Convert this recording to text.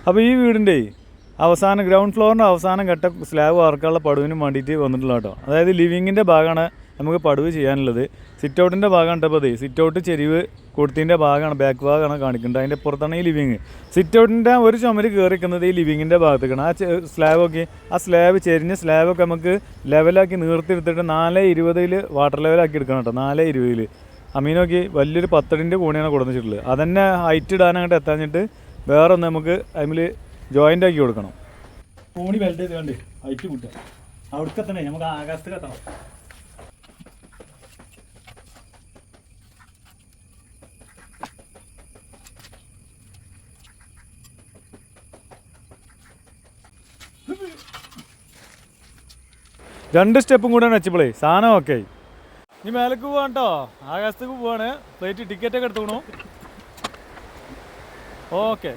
അപ്പോൾ ഈ വീടിൻ്റെ അവസാനം ഗ്രൗണ്ട് ഫ്ലോറിൻ്റെ അവസാനം ഘട്ട സ്ലാബ് വാർക്കാനുള്ള പടുവിന് വേണ്ടിയിട്ട് വന്നിട്ടുള്ള കേട്ടോ. അതായത് ലിവിങ്ങിൻ്റെ ഭാഗമാണ് നമുക്ക് പടുവ് ചെയ്യാനുള്ളത്. സിറ്റ് ഔട്ടിൻ്റെ ഭാഗമാണ് ഇപ്പോൾ സിറ്റ് ഔട്ട് ചെരിവ് കൊടുത്തിൻ്റെ ഭാഗമാണ്, ബാക്ക് ഭാഗമാണ് കാണിക്കുന്നത്. അതിൻ്റെ പുറത്താണ് ഈ ലിവിങ്. സിറ്റ് ഔട്ടിൻ്റെ ഒരു ചുമര് കയറിക്കുന്നത് ഈ ലിവിങ്ങിൻ്റെ ഭാഗത്തേക്കാണ്. ആ സ്ലാബൊക്കെ ചെരിഞ്ഞ സ്ലാബൊക്കെ നമുക്ക് ലെവലാക്കി നീർത്തെടുത്തിട്ട് 4:20 വാട്ടർ ലെവലാക്കി എടുക്കണം കേട്ടോ. 4:20 അമീനൊക്കെ വലിയൊരു 10 അടിൻ്റെ കൂണിയാണ് കൊടുത്തിട്ടുള്ളത്. അതന്നെ ഹൈറ്റ് ഇടാനങ്ങോട്ട് എത്താഞ്ഞിട്ട് വേറെ ഒന്ന് നമുക്ക് അതിൽ ജോയിൻ്റ് ആക്കി കൊടുക്കണം. കോണി വെൽഡ് ചെയ്ത് കണ്ട് ഹൈറ്റ് കൂട്ടുക. അവിടേക്ക് എത്തണേ, നമുക്ക് ആകാശത്തേക്ക് എത്തണം. രണ്ട് സ്റ്റെപ്പും കൂടെ വെച്ചപ്പോളേ സാധനം ഓക്കെ. ഇനി മേലേക്ക് പോവാണ് കേട്ടോ, ആകാശത്തേക്ക് പോവാണ്. ഫ്ലൈറ്റ് ടിക്കറ്റൊക്കെ എടുത്തോണു. ഓക്കെ.